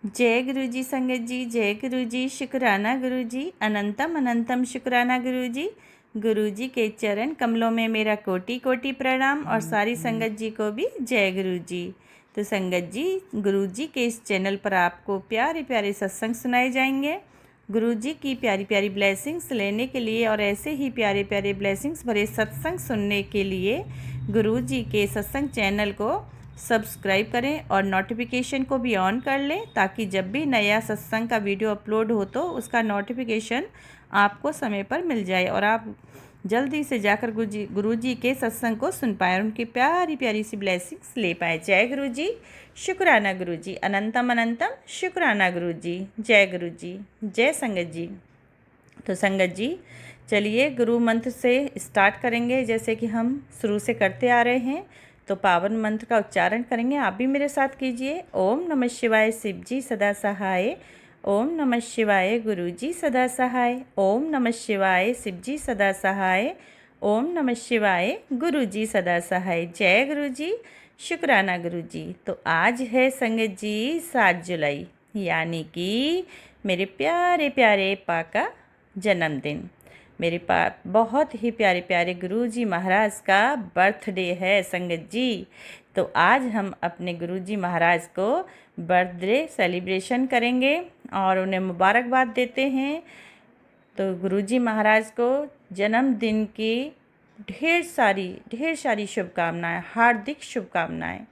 जय गुरु जी संगत जी, जय गुरु जी, शुक्राना गुरु जी, अनंतम अनंतम शुक्राना गुरु जी। गुरु जी के चरण कमलों में मेरा कोटि कोटि प्रणाम और सारी संगत जी को भी जय गुरु जी। तो संगत जी, गुरु जी के इस चैनल पर आपको प्यारे प्यारे सत्संग सुनाए जाएंगे। गुरु जी की प्यारी प्यारी ब्लेसिंग्स लेने के लिए और ऐसे ही प्यारे प्यारे ब्लेसिंग्स भरे सत्संग सुनने के लिए गुरु जी के सत्संग चैनल को सब्सक्राइब करें और नोटिफिकेशन को भी ऑन कर लें, ताकि जब भी नया सत्संग का वीडियो अपलोड हो तो उसका नोटिफिकेशन आपको समय पर मिल जाए और आप जल्दी से जाकर गुरु जी के सत्संग को सुन पाएँ और उनकी प्यारी प्यारी सी ब्लेसिंग्स ले पाएँ। जय गुरु जी, शुक्राना गुरु जी, अनंतम अनंतम शुक्राना गुरु जी। जय गुरु जी, जय संगत जी। तो संगत जी, चलिए गुरु मंत्र से स्टार्ट करेंगे, जैसे कि हम शुरू से करते आ रहे हैं। तो पावन मंत्र का उच्चारण करेंगे, आप भी मेरे साथ कीजिए। ओम नमः शिवाय शिव जी सदा सहाय, ओम नमः शिवाय गुरु जी सदा सहाय, ओम नमः शिवाय शिव जी सदा सहाय, ओम नमः शिवाय गुरु जी सदा सहाय। जय गुरु जी, शुक्राना गुरु जी। तो आज है संगत जी 7 जुलाई, यानी कि मेरे प्यारे प्यारे पाका जन्मदिन। मेरे बहुत ही प्यारे प्यारे गुरु जी महाराज का बर्थडे है संगत जी। तो आज हम अपने गुरु जी महाराज को बर्थडे सेलिब्रेशन करेंगे और उन्हें मुबारकबाद देते हैं। तो गुरु जी महाराज को जन्मदिन की ढेर सारी शुभकामनाएं, हार्दिक शुभकामनाएं।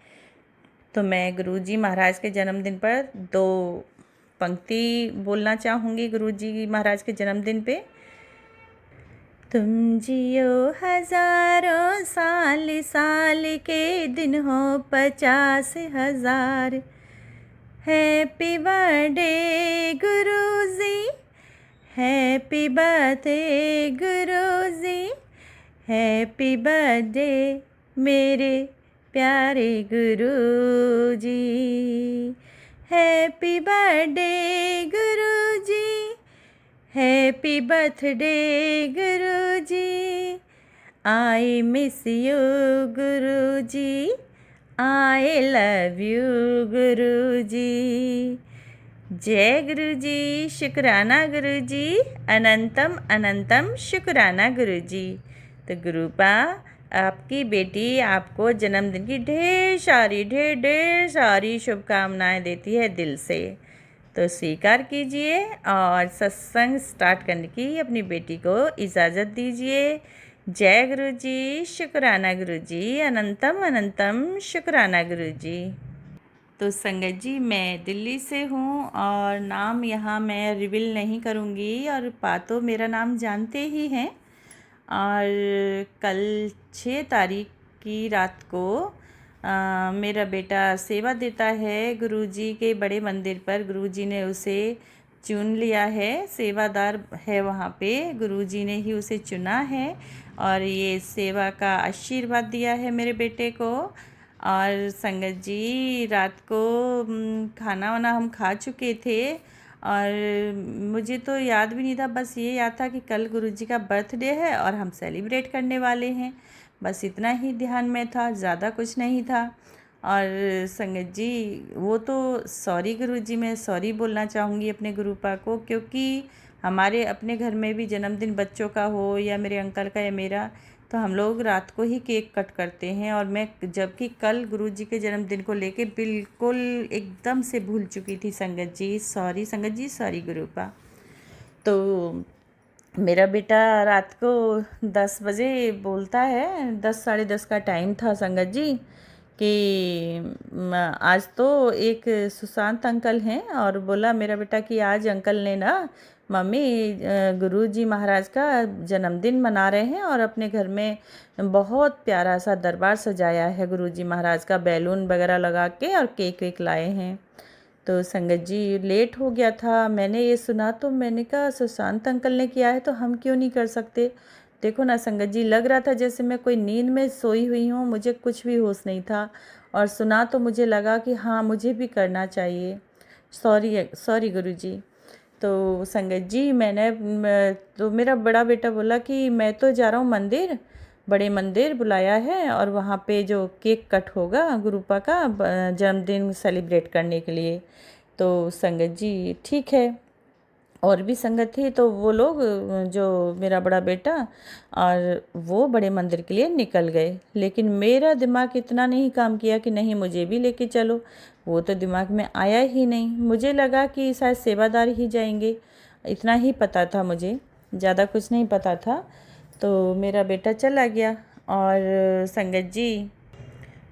तो मैं गुरु जी महाराज के जन्मदिन पर 2 पंक्ति बोलना चाहूँगी गुरु जी महाराज के जन्मदिन पे। तुम जियो हजारों साल, साल के दिन हो 50,000। हैप्पी बर्थडे गुरुजी, हैप्पी बर्थडे गुरुजी, हैप्पी बर्थडे मेरे प्यारे गुरुजी, हैप्पी बर्थडे गुरुजी, हैप्पी बर्थडे गुरुजी, आई मिस यू गुरुजी, आई लव यू गुरुजी। जय गुरुजी, शुक्राना गुरुजी, अनंतम अनंतम शुक्राना गुरुजी। तो गुरुपा, आपकी बेटी आपको जन्मदिन की ढेर सारी शुभकामनाएं देती है दिल से। तो स्वीकार कीजिए और सत्संग स्टार्ट करने की अपनी बेटी को इजाज़त दीजिए। जय गुरु जी, शुक्राना गुरु जी, अनंतम अनंतम शुक्राना गुरु जी। तो संगत जी, मैं दिल्ली से हूँ और नाम यहाँ मैं रिवील नहीं करूँगी, और पातो मेरा नाम जानते ही हैं। और कल 6 तारीख की रात को मेरा बेटा सेवा देता है गुरुजी के बड़े मंदिर पर। गुरुजी ने उसे चुन लिया है, सेवादार है वहाँ पे, गुरुजी ने ही उसे चुना है और ये सेवा का आशीर्वाद दिया है मेरे बेटे को। और संगत जी, रात को खाना वाना हम खा चुके थे और मुझे तो याद भी नहीं था, बस ये याद था कि कल गुरुजी का बर्थडे है और हम सेलिब्रेट करने वाले हैं, बस इतना ही ध्यान में था, ज़्यादा कुछ नहीं था। और संगत जी, वो तो सॉरी गुरुजी, मैं सॉरी बोलना चाहूँगी अपने गुरुपा को, क्योंकि हमारे अपने घर में भी जन्मदिन बच्चों का हो या मेरे अंकल का या मेरा, तो हम लोग रात को ही केक कट करते हैं। और मैं जबकि कल गुरुजी के जन्मदिन को लेके बिल्कुल एकदम से भूल चुकी थी संगत जी। सॉरी संगत जी, सॉरी गुरुपा। तो मेरा बेटा रात को 10 बजे बोलता है, 10 साढ़े 10 का टाइम था संगत जी, कि आज तो एक सुशांत अंकल हैं, और बोला मेरा बेटा कि आज अंकल ने ना मम्मी गुरु जी महाराज का जन्मदिन मना रहे हैं और अपने घर में बहुत प्यारा सा दरबार सजाया है गुरु जी महाराज का, बैलून वगैरह लगा के, और केक वेक लाए हैं। तो संगत जी, लेट हो गया था, मैंने ये सुना तो मैंने कहा सुशांत अंकल ने किया है तो हम क्यों नहीं कर सकते। देखो ना संगत जी, लग रहा था जैसे मैं कोई नींद में सोई हुई हूँ, मुझे कुछ भी होश नहीं था, और सुना तो मुझे लगा कि हाँ मुझे भी करना चाहिए। सॉरी गुरुजी। तो संगत जी, तो मेरा बड़ा बेटा बोला कि मैं तो जा रहा हूँ मंदिर, बड़े मंदिर बुलाया है और वहाँ पे जो केक कट होगा गुरुपा का जन्मदिन सेलिब्रेट करने के लिए। तो संगत जी ठीक है, और भी संगत थी, तो वो लोग जो मेरा बड़ा बेटा और वो बड़े मंदिर के लिए निकल गए। लेकिन मेरा दिमाग इतना नहीं काम किया कि नहीं मुझे भी लेके चलो, वो तो दिमाग में आया ही नहीं। मुझे लगा कि शायद सेवादार ही जाएंगे, इतना ही पता था मुझे, ज़्यादा कुछ नहीं पता था। तो मेरा बेटा चला गया। और संगत जी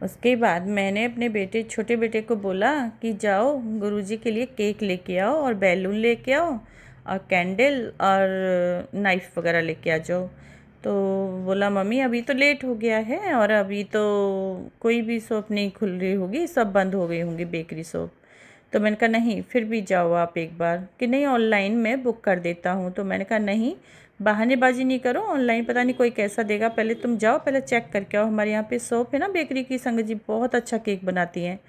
उसके बाद मैंने अपने छोटे बेटे को बोला कि जाओ गुरुजी के लिए केक लेके आओ और बैलून लेके आओ और कैंडल और नाइफ़ वगैरह लेके आ जाओ। तो बोला मम्मी अभी तो लेट हो गया है और अभी तो कोई भी शॉप नहीं खुल रही होगी, सब बंद हो गई होंगी बेकरी शॉप। तो मैंने कहा नहीं फिर भी जाओ आप एक बार, कि नहीं ऑनलाइन मैं बुक कर देता हूँ। तो मैंने कहा नहीं बहानेबाजी नहीं करो, ऑनलाइन पता नहीं कोई कैसा देगा, पहले तुम जाओ पहले चेक करके आओ। हमारे यहाँ पे शॉप है ना बेकरी की, संगत जी बहुत अच्छा केक बनाती हैं।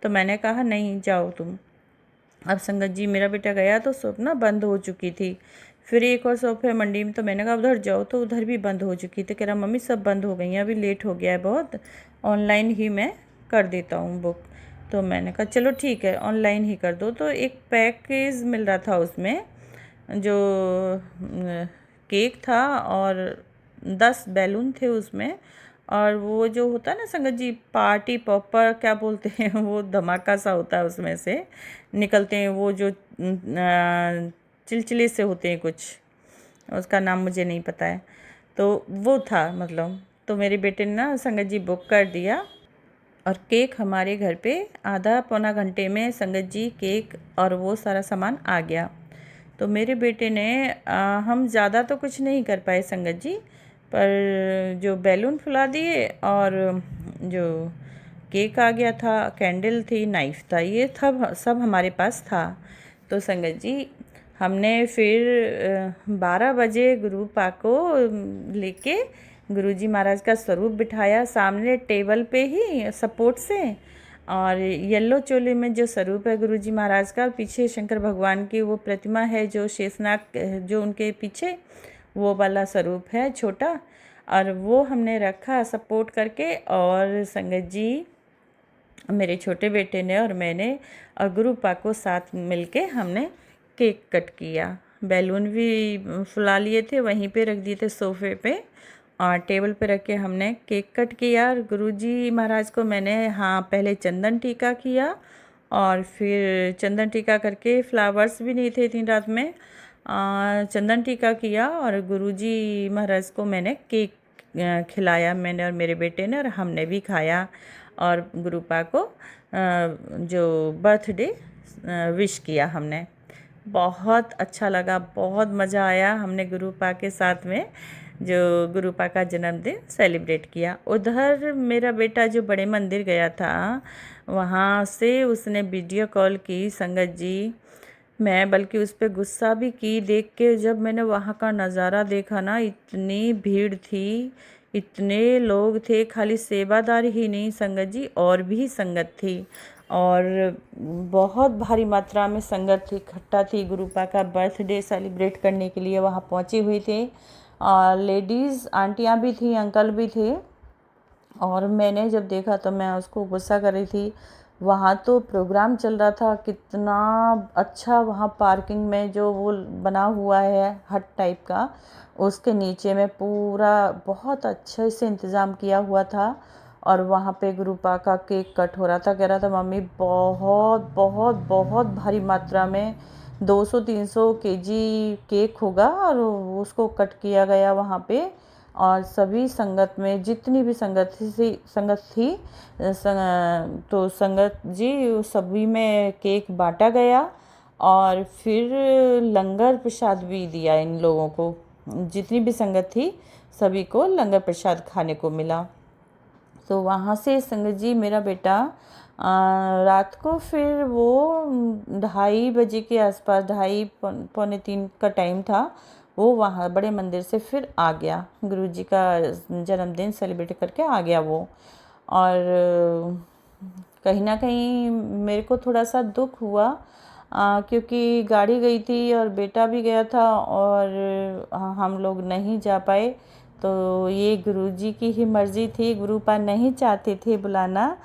तो मैंने कहा नहीं जाओ तुम। अब संगत जी मेरा बेटा गया तो शॉप ना बंद हो चुकी थी। फिर एक और शॉप है मंडी में, तो मैंने कहा उधर जाओ, तो उधर भी बंद हो चुकी थी। कह रहा मम्मी सब बंद हो गई हैं, अभी लेट हो गया है बहुत, ऑनलाइन ही मैं कर देता हूँ बुक। तो मैंने कहा चलो ठीक है ऑनलाइन ही कर दो। तो एक पैकेज मिल रहा था उसमें, जो केक था और 10 बैलून थे उसमें, और वो जो होता है ना संगत जी पार्टी पॉपर क्या बोलते हैं वो धमाका सा होता है, उसमें से निकलते हैं वो जो चिलचिले से होते हैं कुछ, उसका नाम मुझे नहीं पता है। तो वो था मतलब, तो मेरे बेटे ने ना संगत जी बुक कर दिया और केक हमारे घर पे आधा पौना घंटे में संगत जी केक और वो सारा सामान आ गया। तो मेरे बेटे ने हम ज़्यादा तो कुछ नहीं कर पाए संगत जी, पर जो बैलून फुला दिए और जो केक आ गया था, कैंडल थी, नाइफ था, ये सब हमारे पास था। तो संगत जी हमने फिर 12 बजे गुरु पा को लेके गुरुजी महाराज का स्वरूप बिठाया सामने टेबल पे ही सपोर्ट से, और येलो चोले में जो स्वरूप है गुरुजी महाराज का, पीछे शंकर भगवान की वो प्रतिमा है जो शेषनाग जो उनके पीछे वो वाला स्वरूप है छोटा, और वो हमने रखा सपोर्ट करके। और संगत जी मेरे छोटे बेटे ने और मैंने और गुरुपा को साथ मिलके हमने केक कट किया। बैलून भी फुला लिए थे, वहीं पे रख दिए थे सोफे पे, और टेबल पे रख के हमने केक कट किया। और गुरुजी महाराज को मैंने पहले चंदन टीका किया, और फिर चंदन टीका करके फ्लावर्स भी नहीं थे इतनी रात में, चंदन टीका किया और गुरुजी महाराज को मैंने केक खिलाया, मैंने और मेरे बेटे ने, और हमने भी खाया। और गुरुपा को जो बर्थडे विश किया हमने, बहुत अच्छा लगा, बहुत मज़ा आया। हमने गुरुपा के साथ में जो गुरुपा का जन्मदिन सेलिब्रेट किया। उधर मेरा बेटा जो बड़े मंदिर गया था, वहाँ से उसने वीडियो कॉल की संगत जी, मैं बल्कि उस पर गुस्सा भी की देख के। जब मैंने वहाँ का नज़ारा देखा ना, इतनी भीड़ थी, इतने लोग थे, खाली सेवादार ही नहीं संगत जी और भी संगत थी, और बहुत भारी मात्रा में संगत थी, इकट्ठा थी। गुरुपा का बर्थडे सेलिब्रेट करने के लिए वहाँ पहुँची हुई थी, लेडीज़ आंटियाँ भी थी, अंकल भी थे। और मैंने जब देखा तो मैं उसको गुस्सा कर रही थी। वहाँ तो प्रोग्राम चल रहा था, कितना अच्छा वहाँ पार्किंग में जो वो बना हुआ है हट टाइप का, उसके नीचे में पूरा बहुत अच्छे से इंतज़ाम किया हुआ था। और वहाँ पे गुरुपा का केक कट हो रहा था। कह रहा था मम्मी बहुत बहुत बहुत भारी मात्रा में 200-300 केजी केक होगा, और उसको कट किया गया वहाँ पे। और सभी संगत में जितनी भी संगत थी तो संगत जी सभी में केक बांटा गया, और फिर लंगर प्रसाद भी दिया इन लोगों को। जितनी भी संगत थी सभी को लंगर प्रसाद खाने को मिला। तो वहाँ से संगत जी मेरा बेटा रात को फिर वो 2:30 बजे के आसपास, 2:30 पौने 3 का टाइम था, वो वहाँ बड़े मंदिर से फिर आ गया, गुरुजी का जन्मदिन सेलिब्रेट करके आ गया वो। और कहीं ना कहीं मेरे को थोड़ा सा दुख हुआ, क्योंकि गाड़ी गई थी और बेटा भी गया था, और हम लोग नहीं जा पाए। तो ये गुरुजी की ही मर्ज़ी थी, गुरुपा नहीं चाहते थे बुलाना,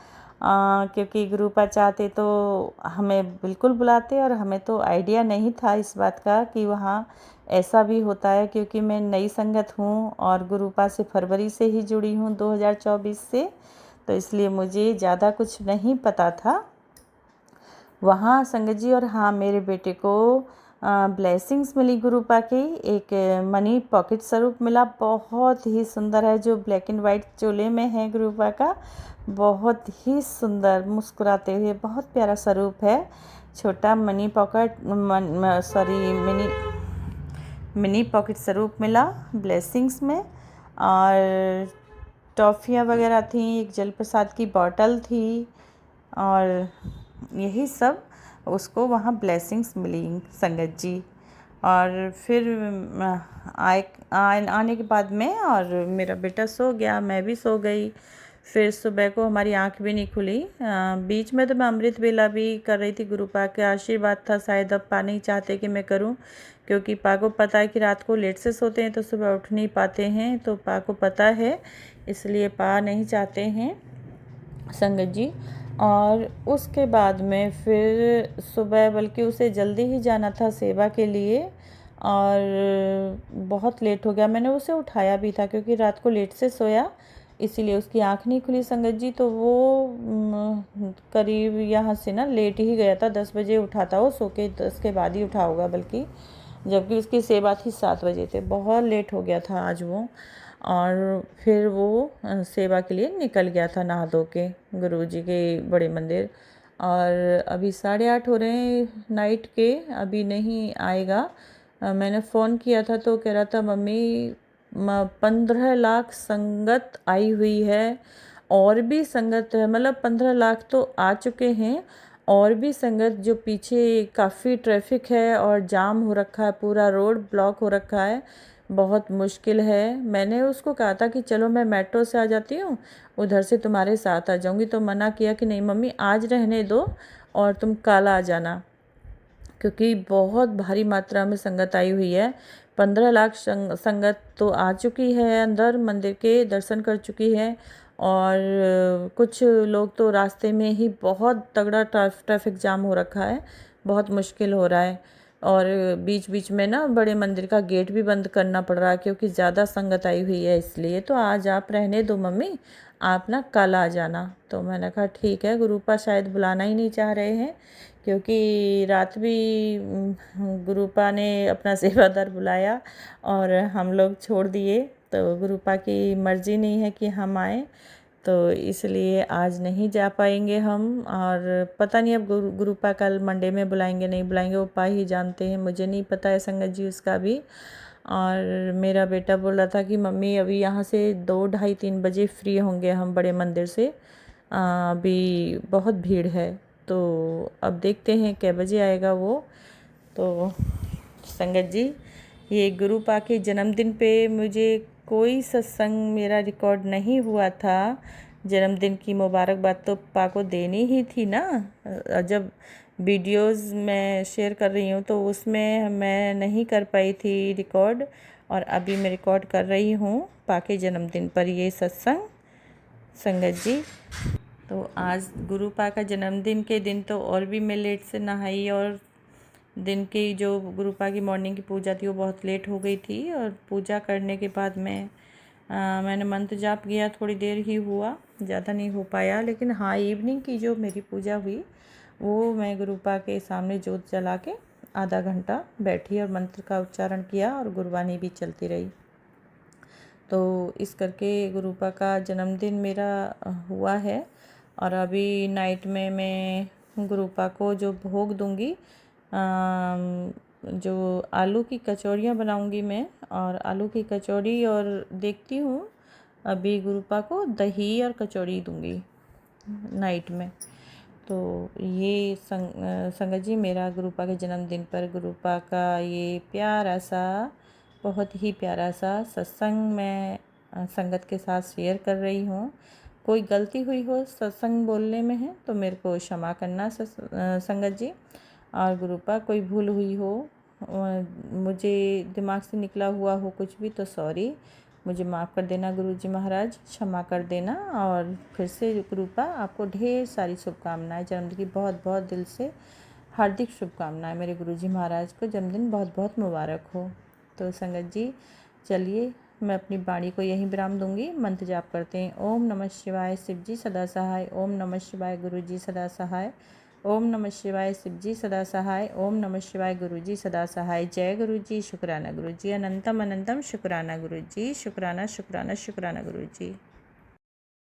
क्योंकि गुरुपा चाहते तो हमें बिल्कुल बुलाते, और हमें तो आइडिया नहीं था इस बात का कि वहाँ ऐसा भी होता है, क्योंकि मैं नई संगत हूँ और गुरुपा से फरवरी से ही जुड़ी हूँ 2024 से, तो इसलिए मुझे ज़्यादा कुछ नहीं पता था वहाँ संगत जी। और हाँ, मेरे बेटे को ब्लेसिंग्स मिली गुरुपा की, एक मनी पॉकेट स्वरूप मिला, बहुत ही सुंदर है, जो ब्लैक एंड वाइट चोले में है गुरुपा का, बहुत ही सुंदर मुस्कुराते हुए बहुत प्यारा स्वरूप है। छोटा मनी पॉकेट मिनी पॉकेट स्वरूप मिला ब्लेसिंग्स में, और टॉफ़ियाँ वगैरह थी, एक जल प्रसाद की बॉटल थी, और यही सब उसको वहाँ ब्लेसिंग्स मिली संगत जी। और फिर आने के बाद में और मेरा बेटा सो गया, मैं भी सो गई। फिर सुबह को हमारी आंख भी नहीं खुली। बीच में तो मैं अमृत वेला भी कर रही थी, गुरुपा के आशीर्वाद था शायद, अब पा नहीं चाहते कि मैं करूं, क्योंकि पा को पता है कि रात को लेट से सोते हैं तो सुबह उठ नहीं पाते हैं, तो पा को पता है, इसलिए पा नहीं चाहते हैं संगत जी। और उसके बाद में फिर सुबह, बल्कि उसे जल्दी ही जाना था सेवा के लिए, और बहुत लेट हो गया। मैंने उसे उठाया भी था क्योंकि रात को लेट से सोया, इसीलिए उसकी आंख नहीं खुली संगत जी। तो वो करीब यहाँ से ना लेट ही गया था, 10 बजे उठा था वो, सो के 10 के बाद ही उठा होगा बल्कि, जबकि उसकी सेवा थी 7 बजे थे। बहुत लेट हो गया था आज वो, और फिर वो सेवा के लिए निकल गया था नहा धो के गुरुजी के बड़े मंदिर। और अभी 8:30 हो रहे हैं नाइट के, अभी नहीं आएगा। मैंने फ़ोन किया था तो कह रहा था मम्मी 15 लाख संगत आई हुई है, और भी संगत है, मतलब 15 लाख तो आ चुके हैं, और भी संगत जो पीछे काफ़ी ट्रैफिक है और जाम हो रखा है, पूरा रोड ब्लॉक हो रखा है, बहुत मुश्किल है। मैंने उसको कहा था कि चलो मैं मेट्रो से आ जाती हूँ, उधर से तुम्हारे साथ आ जाऊँगी, तो मना किया कि नहीं मम्मी आज रहने दो और तुम कल आ जाना, क्योंकि बहुत भारी मात्रा में संगत आई हुई है। 15 लाख संगत तो आ चुकी है, अंदर मंदिर के दर्शन कर चुकी है, और कुछ लोग तो रास्ते में ही बहुत तगड़ा ट्रैफिक जाम हो रखा है, बहुत मुश्किल हो रहा है। और बीच बीच में ना बड़े मंदिर का गेट भी बंद करना पड़ रहा है, क्योंकि ज़्यादा संगत आई हुई है, इसलिए। तो आज आप रहने दो मम्मी, आप ना कल आ जाना। तो मैंने कहा ठीक है, गुरुपा शायद बुलाना ही नहीं चाह रहे हैं, क्योंकि रात भी गुरुपा ने अपना सेवादार बुलाया और हम लोग छोड़ दिए, तो गुरुपा की मर्ज़ी नहीं है कि हम आए, तो इसलिए आज नहीं जा पाएंगे हम। और पता नहीं अब गुरुपा कल मंडे में बुलाएंगे नहीं बुलाएंगे, वो पा ही जानते हैं, मुझे नहीं पता है संगत जी उसका भी। और मेरा बेटा बोल रहा था कि मम्मी अभी यहाँ से 2, ढाई, 3 बजे फ्री होंगे हम बड़े मंदिर से, अभी बहुत भीड़ है, तो अब देखते हैं कै बजे आएगा वो। तो संगत जी, ये गुरुपा के जन्मदिन पे मुझे कोई सत्संग मेरा रिकॉर्ड नहीं हुआ था। जन्मदिन की मुबारकबाद तो पा को देनी ही थी ना, जब वीडियोस मैं शेयर कर रही हूँ तो उसमें मैं नहीं कर पाई थी रिकॉर्ड, और अभी मैं रिकॉर्ड कर रही हूँ पा के जन्मदिन पर ये सत्संग संगत जी। तो आज गुरुपा का जन्मदिन के दिन तो और भी मैं लेट से नहाई, और दिन की जो गुरुपा की मॉर्निंग की पूजा थी वो बहुत लेट हो गई थी, और पूजा करने के बाद मैंने मंत्र जाप किया, थोड़ी देर ही हुआ, ज़्यादा नहीं हो पाया। लेकिन हाँ, इवनिंग की जो मेरी पूजा हुई वो मैं गुरुपा के सामने जोत जला के आधा घंटा बैठी और मंत्र का उच्चारण किया, और गुरबानी भी चलती रही। तो इस करके गुरुपा का जन्मदिन मेरा हुआ है। और अभी नाइट में मैं गुरुपा को जो भोग दूंगी, जो आलू की कचौड़ियाँ बनाऊंगी मैं, और आलू की कचौड़ी, और देखती हूँ अभी गुरुपा को दही और कचौड़ी दूंगी नाइट में। तो ये संगत जी, मेरा गुरुपा के जन्मदिन पर गुरुपा का ये प्यारा सा, बहुत ही प्यारा सा सत्संग मैं संगत के साथ शेयर कर रही हूँ। कोई गलती हुई हो सत्संग बोलने में है तो मेरे को क्षमा करना संगत जी। और गुरुपा कोई भूल हुई हो, मुझे दिमाग से निकला हुआ हो कुछ भी, तो सॉरी। मुझे माफ़ कर देना गुरुजी महाराज, क्षमा कर देना। और फिर से रूपा, आपको ढेर सारी शुभकामनाएं, जन्मदिन की बहुत बहुत दिल से हार्दिक शुभकामनाएं। मेरे गुरुजी महाराज को जन्मदिन बहुत बहुत मुबारक हो। तो संगत जी चलिए, मैं अपनी वाणी को यहीं विराम दूंगी। मंत्र जाप करते हैं। ओम नमः शिवाय शिव जी सदा सहाय, ओम नमः शिवाय गुरु जी सदा सहाय, ओम नमः शिवाय शिव जी सदा सहाय, ओम नमः शिवाय गुरु जी सदा सहाय। जय गुरु जी, शुक्राना गुरु जी, अनंतम अनंतम शुक्राना गुरु जी, शुक्राना शुक्राना शुक्राना गुरु जी।